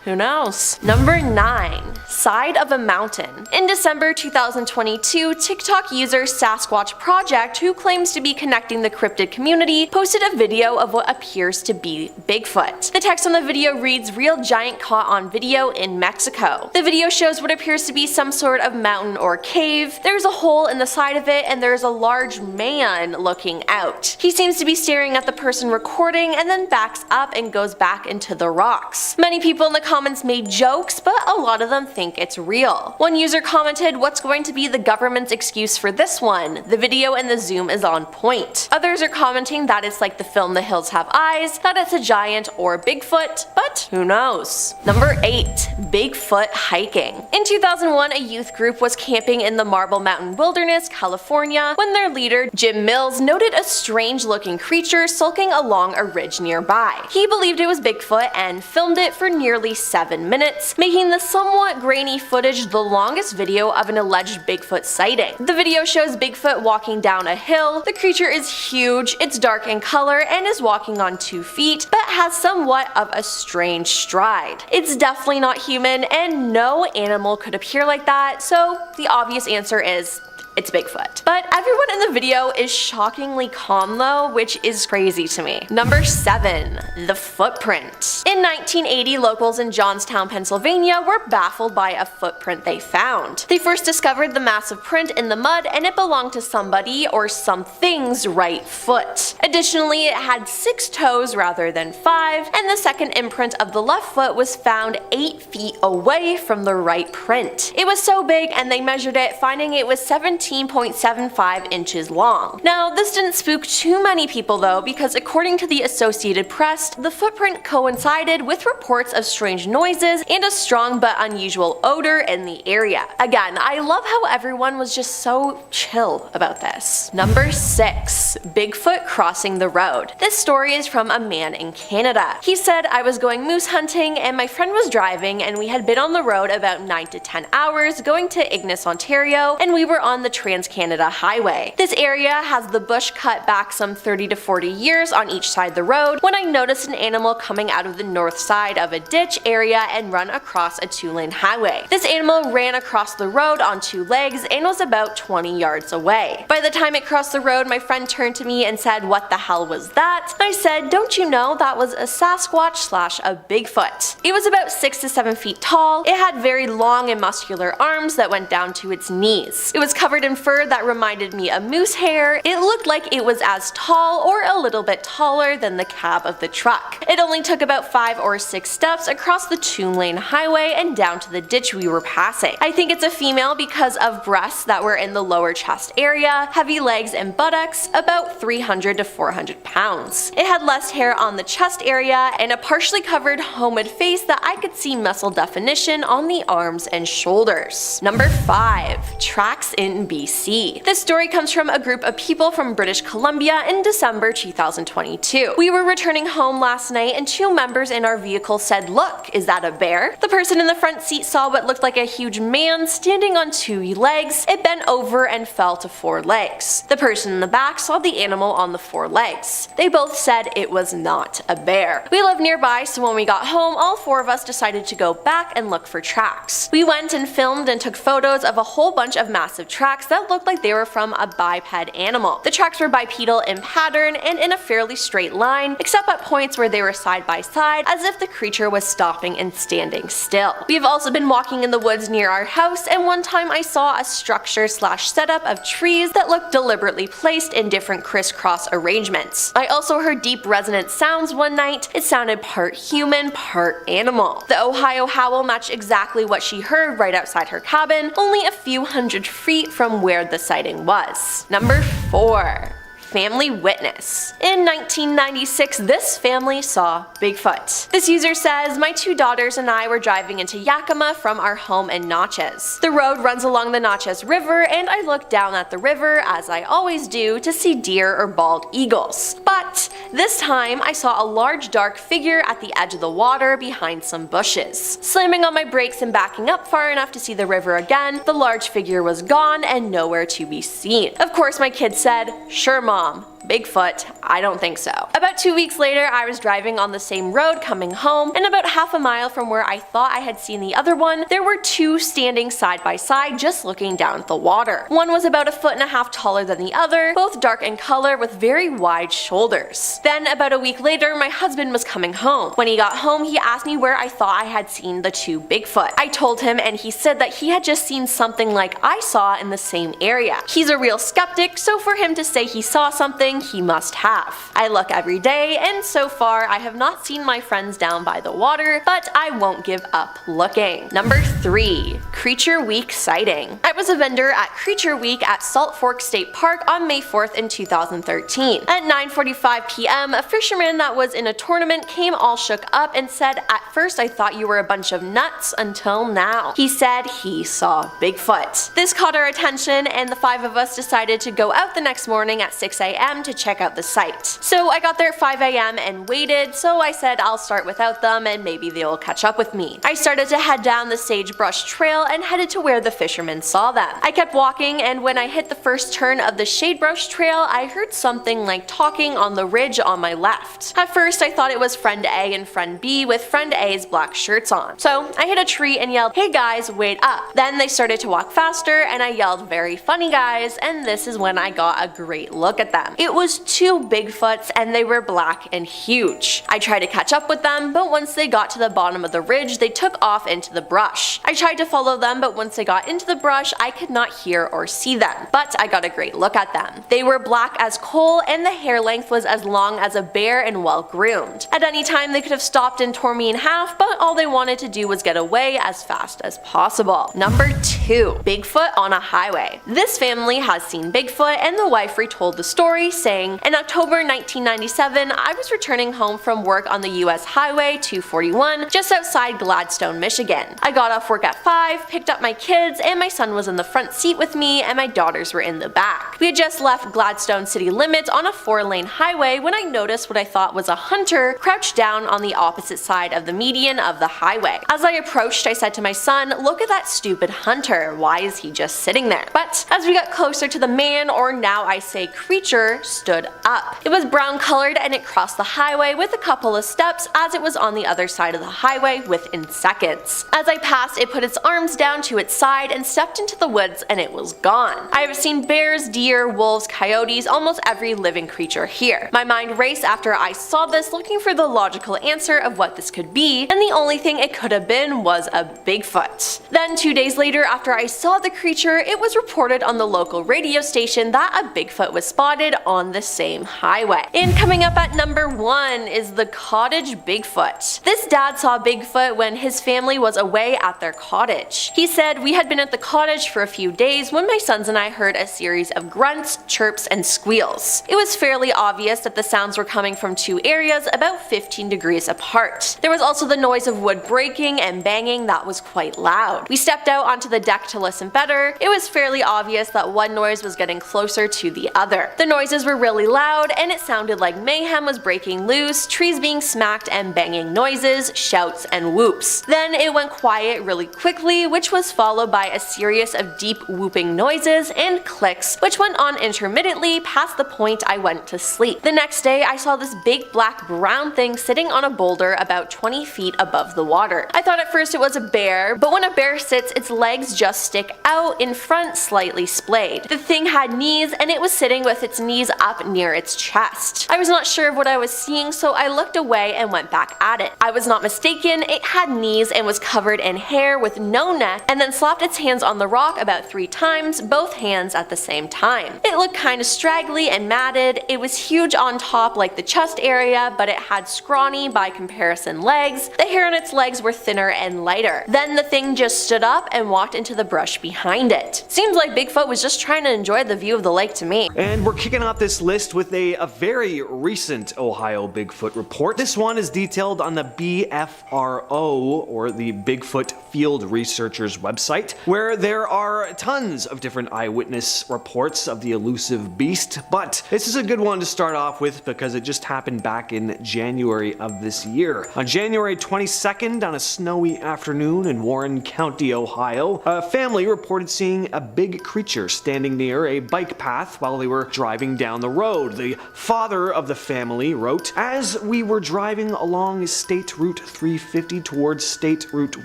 Who knows? Number 9. Side of a mountain. In December 2022, TikTok user Sasquatch Project, who claims to be connecting the cryptid community, posted a video of what appears to be Bigfoot. The text on the video reads, "Real giant caught on video in Mexico." The video shows what appears to be some sort of mountain or cave. There's a hole in the side of it and there's a large man looking out. He seems to be staring at the person recording and then backs up and goes back into the rocks. Many people in the comments made jokes, but a lot of them think it's real. One user commented, "What's going to be the government's excuse for this one? The video and the zoom is on point." Others are commenting that it's like the film The Hills Have Eyes, that it's a giant or Bigfoot, but who knows? Number 8. Bigfoot hiking. In 2001, a youth group was camping in the Marble Mountain Wilderness, California, when their leader, Jim Mills, noted a strange looking creature sulking along a ridge nearby. He believed it was Bigfoot and filmed it for nearly 7 minutes, making the somewhat grainy footage the longest video of an alleged Bigfoot sighting. The video shows Bigfoot walking down a hill. The creature is huge, it's dark in color, and is walking on 2 feet, but has somewhat of a strange stride. It's definitely not human, and no animal could appear like that, so the obvious answer is it's Bigfoot. But everyone in the video is shockingly calm though, which is crazy to me. Number 7. The footprint. In 1980, locals in Johnstown, Pennsylvania were baffled by a footprint they found. They first discovered the massive print in the mud, and it belonged to somebody or something's right foot. Additionally, it had 6 toes rather than 5, and the second imprint of the left foot was found 8 feet away from the right print. It was so big and they measured it, finding it was 17.75 inches long. Now, this didn't spook too many people though, because according to the Associated Press, the footprint coincided with reports of strange noises and a strong but unusual odor in the area. Again, I love how everyone was just so chill about this. Number 6. Bigfoot crossing the road. This story is from a man in Canada. He said, "I was going moose hunting and my friend was driving, and we had been on the road about 9 to 10 hours going to Ignis, Ontario, and we were on the Trans-Canada Highway. This area has the bush cut back some 30 to 40 years on each side of the road when I noticed an animal coming out of the north side of a ditch area and run across a 2-lane highway. This animal ran across the road on 2 legs and was about 20 yards away. By the time it crossed the road, my friend turned to me and said, 'What the hell was that?' I said, 'Don't you know that was a Sasquatch / a Bigfoot.' It was about 6 to 7 feet tall. It had very long and muscular arms that went down to its knees. It was covered in fur that reminded me of moose hair. It looked like it was as tall or a little bit taller than the cab of the truck. It only took about 5 or 6 steps across the 2-lane highway and down to the ditch we were passing. I think it's a female because of breasts that were in the lower chest area, heavy legs and buttocks, about 300 to 400 pounds. It had less hair on the chest area and a partially covered homid face that I could see muscle definition on the arms and shoulders. Number 5. Tracks in BC. This story comes from a group of people from British Columbia in December 2022. We were returning home last night and 2 members in our vehicle said, "Look, is that a bear?" The person in the front seat saw what looked like a huge man standing on 2 legs. It bent over and fell to 4 legs. The person in the back saw the animal on the 4 legs. They both said it was not a bear. We live nearby, so when we got home, all 4 of us decided to go back and look for tracks. We went and filmed and took photos of a whole bunch of massive tracks that looked like they were from a biped animal. The tracks were bipedal in pattern and in a fairly straight line, except at points where they were side by side, as if the creature was stopping and standing still. We've also been walking in the woods near our house, and one time I saw a structure / setup of trees that looked deliberately placed in different crisscross arrangements. I also heard deep resonant sounds one night. It sounded part human, part animal. The Ohio howl matched exactly what she heard right outside her cabin, only a few hundred feet from where the sighting was. Number 4. Family witness. In 1996, this family saw Bigfoot. This user says, "My 2 daughters and I were driving into Yakima from our home in Natchez. The road runs along the Natchez River, and I looked down at the river, as I always do, to see deer or bald eagles. But this time, I saw a large dark figure at the edge of the water behind some bushes. Slamming on my brakes and backing up far enough to see the river again, the large figure was gone and nowhere to be seen. Of course, my kids said, 'Sure, Mom. Bigfoot? I don't think so.' About 2 weeks later, I was driving on the same road coming home, and about half a mile from where I thought I had seen the other one, there were 2 standing side by side just looking down at the water. One was about 1.5 feet taller than the other, both dark in color with very wide shoulders. Then about a week later, my husband was coming home. When he got home, he asked me where I thought I had seen the 2 Bigfoot. I told him, and he said that he had just seen something like I saw in the same area. He's a real skeptic, so for him to say he saw something, he must have. I look every day, and so far I have not seen my friends down by the water, but I won't give up looking. Number 3. Creature Week sighting. I was a vendor at Creature Week at Salt Fork State Park on May 4th in 2013. At 9:45 p.m., a fisherman that was in a tournament came all shook up and said, "At first I thought you were a bunch of nuts until now." He said he saw Bigfoot. This caught our attention, and the 5 of us decided to go out the next morning at 6 a.m. to check out the site. So I got there at 5 a.m. and waited, so I said I'll start without them and maybe they'll catch up with me. I started to head down the sagebrush trail and headed to where the fishermen saw them. I kept walking, and when I hit the first turn of the sagebrush trail, I heard something like talking on the ridge on my left. At first I thought it was friend A and friend B with friend A's black shirts on. So I hit a tree and yelled, "Hey guys, wait up." Then they started to walk faster and I yelled, "Very funny guys," and this is when I got a great look at them. It was two Bigfoots and they were black and huge. I tried to catch up with them, but once they got to the bottom of the ridge, they took off into the brush. I tried to follow them, but once they got into the brush, I could not hear or see them. But I got a great look at them. They were black as coal and the hair length was as long as a bear and well groomed. At any time they could have stopped and tore me in half, but all they wanted to do was get away as fast as possible. Number 2. Bigfoot on a highway. This family has seen Bigfoot, and the wife retold the story, saying, "In October 1997, I was returning home from work on the US Highway 241 just outside Gladstone, Michigan. I got off work at 5, picked up my kids, and my son was in the front seat with me and my daughters were in the back. We had just left Gladstone city limits on a 4-lane highway when I noticed what I thought was a hunter crouched down on the opposite side of the median of the highway. As I approached, I said to my son, 'Look at that stupid hunter, why is he just sitting there?' But as we got closer to the man, or now I say creature, stood up. It was brown colored and it crossed the highway with a couple of steps as it was on the other side of the highway within seconds. As I passed, it put its arms down to its side and stepped into the woods and it was gone. I have seen bears, deer, wolves, coyotes, almost every living creature here. My mind raced after I saw this, looking for the logical answer of what this could be, and the only thing it could have been was a Bigfoot. Then 2 days later, after I saw the creature, it was reported on the local radio station that a Bigfoot was spotted on the same highway. And coming up at number 1 is the cottage Bigfoot. This dad saw Bigfoot when his family was away at their cottage. He said, "We had been at the cottage for a few days when my sons and I heard a series of grunts, chirps, and squeals. It was fairly obvious that the sounds were coming from 2 areas about 15 degrees apart. There was also the noise of wood breaking and banging that was quite loud. We stepped out onto the deck to listen better. It was fairly obvious that one noise was getting closer to the other. The noises were really loud and it sounded like mayhem was breaking loose, trees being smacked and banging noises, shouts, and whoops. Then it went quiet really quickly, which was followed by a series of deep whooping noises and clicks, which went on intermittently past the point I went to sleep. The next day I saw this big black brown thing sitting on a boulder about 20 feet above the water. I thought at first it was a bear, but when a bear sits, its legs just stick out in front, slightly splayed. The thing had knees and it was sitting with its knees up near its chest. I was not sure of what I was seeing, so I looked away and went back at it. I was not mistaken, it had knees and was covered in hair with no neck, and then slapped its hands on the rock about 3 times, both hands at the same time. It looked kinda straggly and matted. It was huge on top like the chest area, but it had scrawny by comparison legs. The hair on its legs were thinner and lighter. Then the thing just stood up and walked into the brush behind it. Seems like Bigfoot was just trying to enjoy the view of the lake to me. And we're kicking off this list with a very recent Ohio Bigfoot report. This one is detailed on the BFRO, or the Bigfoot Field Researchers website, where there are tons of different eyewitness reports of the elusive beast, but this is a good one to start off with because it just happened back in January of this year. On January 22nd, on a snowy afternoon in Warren County, Ohio, a family reported seeing a big creature standing near a bike path while they were driving down the road. The father of the family wrote, "As we were driving along State Route 350 towards State Route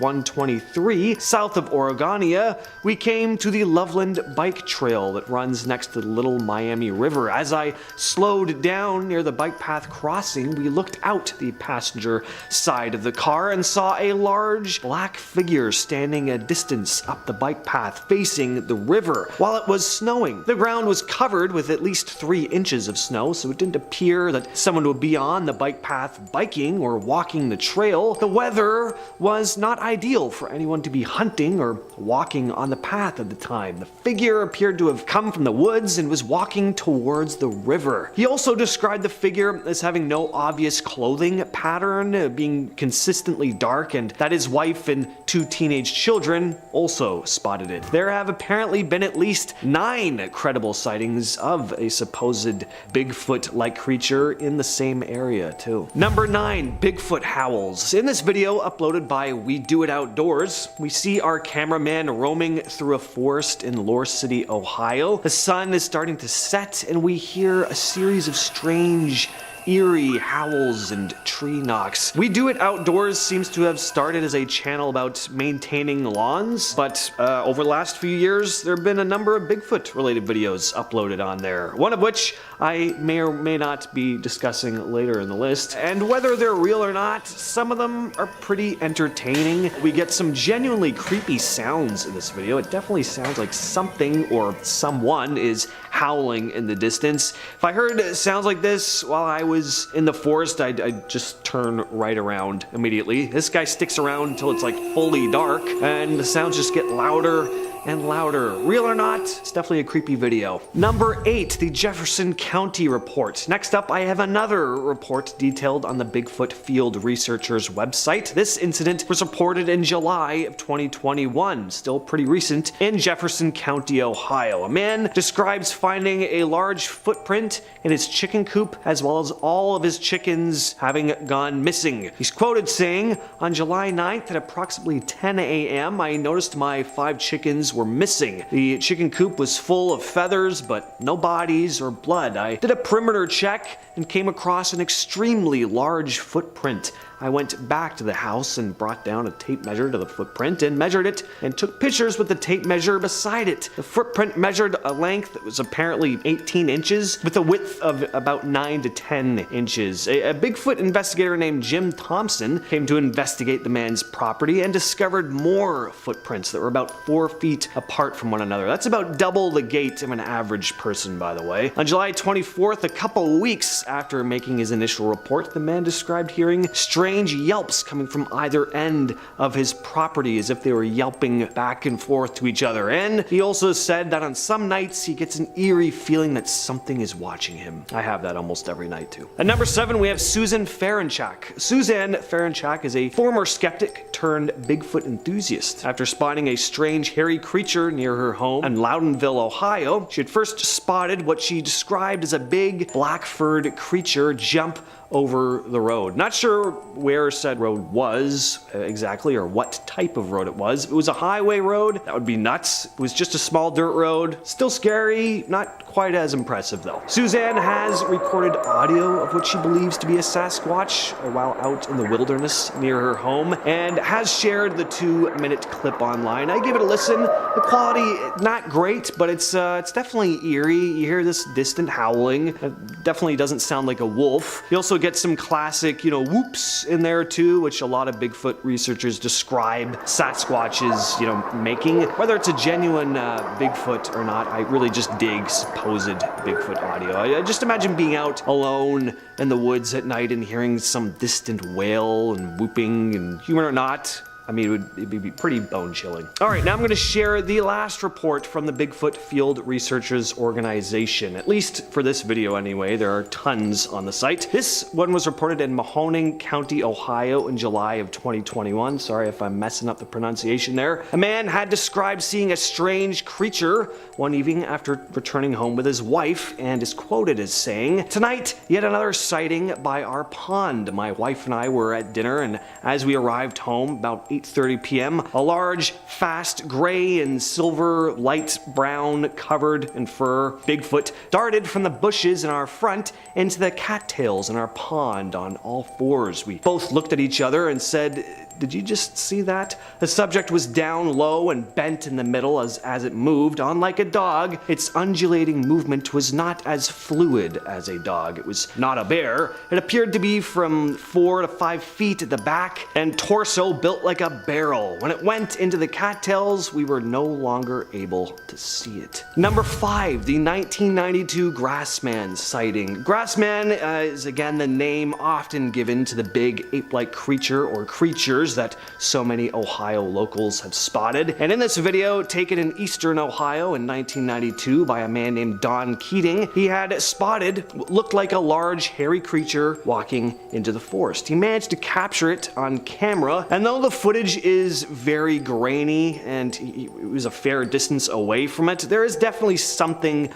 123, south of Oregonia, we came to the Loveland Bike Trail that runs next to the Little Miami River. As I slowed down near the bike path crossing, we looked out the passenger side of the car and saw a large black figure standing a distance up the bike path facing the river. While it was snowing, the ground was covered with at least 3 inches of snow, so it didn't appear that someone would be on the bike path biking or walking the trail. The weather was not ideal for anyone to be hunting or walking on the path at the time. The figure appeared to have come from the woods and was walking towards the river." He also described the figure as having no obvious clothing pattern, being consistently dark, and that his wife and 2 teenage children also spotted it. There have apparently been at least 9 credible sightings of a supposed supposed Bigfoot-like creature in the same area too. Number 9, Bigfoot howls. In this video uploaded by We Do It Outdoors, we see our cameraman roaming through a forest in Lore City, Ohio. The sun is starting to set and we hear a series of strange, eerie howls and tree knocks. We Do It Outdoors seems to have started as a channel about maintaining lawns, but over the last few years there have been a number of Bigfoot related videos uploaded on there, one of which I may or may not be discussing later in the list. And whether they're real or not, some of them are pretty entertaining. We get some genuinely creepy sounds in this video. It definitely sounds like something or someone is howling in the distance. If I heard sounds like this while I was in the forest, I'd just turn right around immediately. This guy sticks around until it's like fully dark and the sounds just get louder and louder. Real or not, it's definitely a creepy video. Number 8, the Jefferson County report. Next up, I have another report detailed on the Bigfoot Field Researchers website. This incident was reported in July of 2021, still pretty recent, in Jefferson County, Ohio. A man describes finding a large footprint in his chicken coop, as well as all of his chickens having gone missing. He's quoted saying, "On July 9th at approximately 10 a.m., I noticed my 5 chickens were missing. The chicken coop was full of feathers, but no bodies or blood. I did a perimeter check and came across an extremely large footprint. I went back to the house and brought down a tape measure to the footprint and measured it and took pictures with the tape measure beside it. The footprint measured a length that was apparently 18 inches with a width of about 9 to 10 inches. A Bigfoot investigator named Jim Thompson came to investigate the man's property and discovered more footprints that were about 4 feet apart from one another. That's about double the gait of an average person, by the way. On July 24th, a couple weeks after making his initial report, the man described hearing strange yelps coming from either end of his property as if they were yelping back and forth to each other. And he also said that on some nights he gets an eerie feeling that something is watching him. I have that almost every night too. At number 7, we have Susan Ferenchak. Suzanne Ferenchak is a former skeptic turned Bigfoot enthusiast. After spotting a strange hairy creature near her home in Loudonville, Ohio, she had first spotted what she described as a big black-furred creature jump over the road. Not sure where said road was exactly or what type of road it was. If it was a highway road, that would be nuts. It was just a small dirt road. Still scary, not quite as impressive though. Suzanne has recorded audio of what she believes to be a Sasquatch while out in the wilderness near her home and has shared the 2-minute clip online. I gave it a listen. The quality, not great, but it's definitely eerie. You hear this distant howling. It definitely doesn't sound like a wolf. You also get some classic, whoops in there too, which a lot of Bigfoot researchers describe Sasquatches, making. Whether it's a genuine Bigfoot or not, I really just dig supposed Bigfoot audio. I just imagine being out alone in the woods at night and hearing some distant wail and whooping, and human or not, I mean, it'd be pretty bone-chilling. All right, now I'm going to share the last report from the Bigfoot Field Researchers Organization. At least for this video anyway, there are tons on the site. This one was reported in Mahoning County, Ohio in July of 2021. Sorry if I'm messing up the pronunciation there. A man had described seeing a strange creature one evening after returning home with his wife and is quoted as saying, "Tonight, yet another sighting by our pond. My wife and I were at dinner, and as we arrived home about 8:30 p.m., a large, fast, gray and silver, light brown, covered in fur Bigfoot darted from the bushes in our front into the cattails in our pond on all fours. We both looked at each other and said, 'Did you just see that?' The subject was down low and bent in the middle as it moved. Unlike a dog, its undulating movement was not as fluid as a dog. It was not a bear. It appeared to be from 4 to 5 feet at the back and torso built like a barrel. When it went into the cattails, we were no longer able to see it." Number 5, the 1992 Grassman sighting. Grassman is again the name often given to the big ape-like creature or creatures encounters that so many Ohio locals have spotted. And in this video, taken in eastern Ohio in 1992 by a man named Don Keating, he had spotted what looked like a large hairy creature walking into the forest. He managed to capture it on camera, and though the footage is very grainy and he was a fair distance away from it, there is definitely something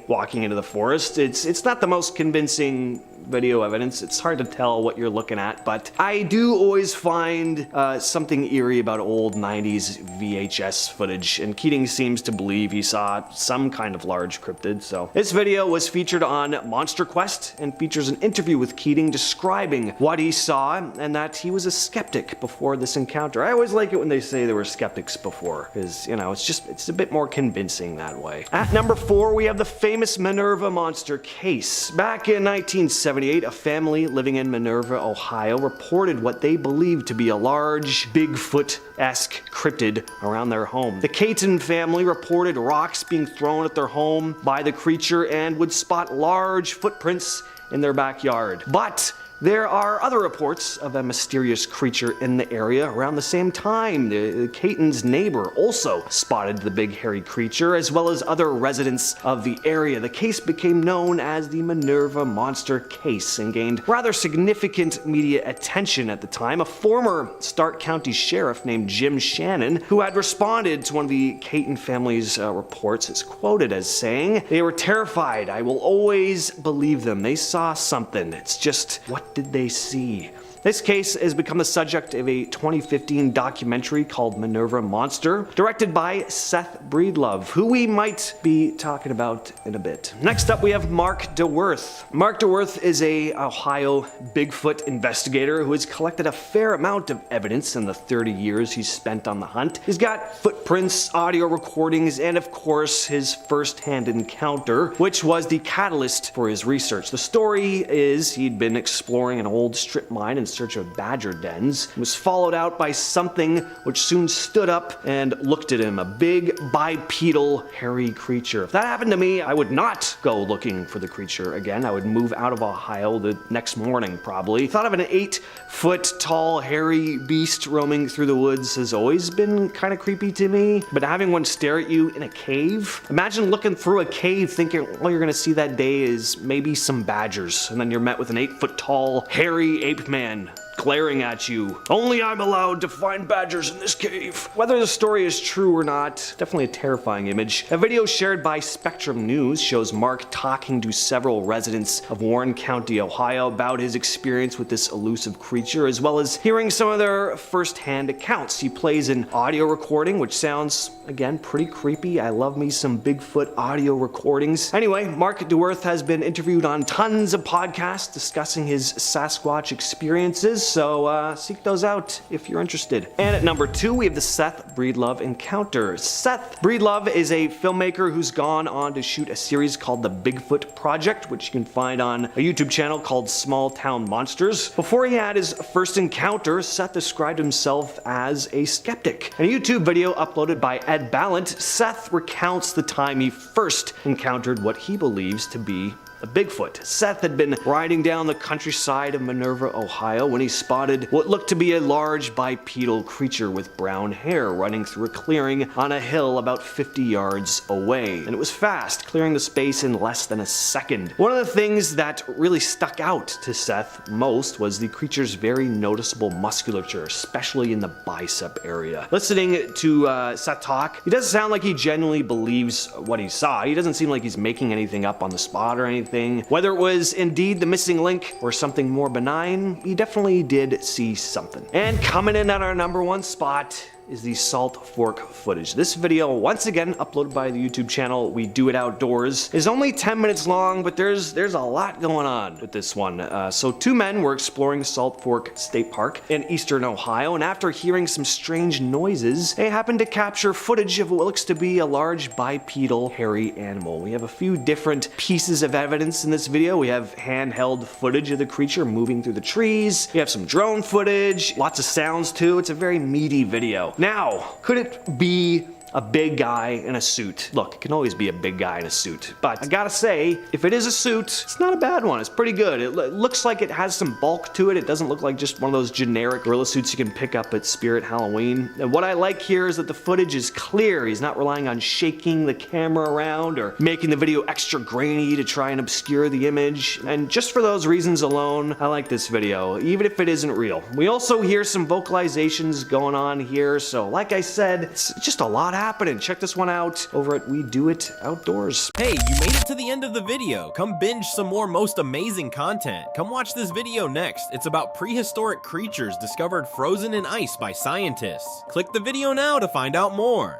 walking into the forest. It's not the most convincing video evidence. It's hard to tell what you're looking at, but I do always find something eerie about old 90s VHS footage, and Keating seems to believe he saw some kind of large cryptid. So this video was featured on Monster Quest and features an interview with Keating describing what he saw and that he was a skeptic before this encounter. I always like it when they say there were skeptics before, because, you know, it's a bit more convincing that way. At number 4, we have the famous Minerva monster case. Back in 1978, a family living in Minerva, Ohio, reported what they believed to be a large Bigfoot-esque cryptid around their home. The Caton family reported rocks being thrown at their home by the creature and would spot large footprints in their backyard. But there are other reports of a mysterious creature in the area around the same time. The Caton's neighbor also spotted the big hairy creature, as well as other residents of the area. The case became known as the Minerva Monster Case and gained rather significant media attention at the time. A former Stark County sheriff named Jim Shannon, who had responded to one of the Caton family's reports, is quoted as saying, "They were terrified. I will always believe them. They saw something. It's just, what did they see?" This case has become the subject of a 2015 documentary called Minerva Monster, directed by Seth Breedlove, who we might be talking about in a bit. Next up, we have Mark DeWerth. Mark DeWerth is a Ohio Bigfoot investigator who has collected a fair amount of evidence in the 30 years he's spent on the hunt. He's got footprints, audio recordings, and of course his first-hand encounter, which was the catalyst for his research. The story is he'd been exploring an old strip mine in search of badger dens, was followed out by something which soon stood up and looked at him, a big bipedal hairy creature. If that happened to me, I would not go looking for the creature again. I would move out of Ohio the next morning probably. Thought of an 8-foot tall hairy beast roaming through the woods has always been kind of creepy to me, but having one stare at you in a cave, imagine looking through a cave thinking all you're gonna see that day is maybe some badgers, and then you're met with an 8-foot tall hairy ape man glaring at you. Only I'm allowed to find badgers in this cave. Whether the story is true or not, definitely a terrifying image. A video shared by Spectrum News shows Mark talking to several residents of Warren County, Ohio about his experience with this elusive creature, as well as hearing some of their first-hand accounts. He plays an audio recording, which sounds, again, pretty creepy. I love me some Bigfoot audio recordings. Anyway, Mark DeWerth has been interviewed on tons of podcasts discussing his Sasquatch experiences, so seek those out if you're interested. And at number 2, we have the Seth Breedlove encounter. Seth Breedlove is a filmmaker who's gone on to shoot a series called The Bigfoot Project, which you can find on a YouTube channel called Small Town Monsters. Before he had his first encounter, Seth described himself as a skeptic. In a YouTube video uploaded by Ed Ballant, Seth recounts the time he first encountered what he believes to be a Bigfoot. Seth had been riding down the countryside of Minerva, Ohio, when he spotted what looked to be a large bipedal creature with brown hair running through a clearing on a hill about 50 yards away. And it was fast, clearing the space in less than a second. One of the things that really stuck out to Seth most was the creature's very noticeable musculature, especially in the bicep area. Listening to Seth talk, he doesn't sound like he genuinely believes what he saw. He doesn't seem like he's making anything up on the spot or anything. Whether it was indeed the missing link or something more benign, he definitely did see something. And coming in at our number 1 spot is the Salt Fork footage. This video, once again uploaded by the YouTube channel We Do It Outdoors, is only 10 minutes long, but there's a lot going on with this one. So 2 men were exploring Salt Fork State Park in eastern Ohio, and after hearing some strange noises, they happened to capture footage of what looks to be a large bipedal hairy animal. We have a few different pieces of evidence in this video. We have handheld footage of the creature moving through the trees. We have some drone footage, lots of sounds too. It's a very meaty video. Now, could it be a big guy in a suit. Look, it can always be a big guy in a suit, but I gotta say, if it is a suit, it's not a bad one. It's pretty good. It looks like it has some bulk to it. It doesn't look like just one of those generic gorilla suits you can pick up at Spirit Halloween. And what I like here is that the footage is clear. He's not relying on shaking the camera around or making the video extra grainy to try and obscure the image. And just for those reasons alone, I like this video, even if it isn't real. We also hear some vocalizations going on here, so like I said, it's just a lot happening. Check this one out over at We Do It Outdoors. Hey, you made it to the end of the video. Come binge some more most amazing content. Come watch this video next. It's about prehistoric creatures discovered frozen in ice by scientists. Click the video now to find out more.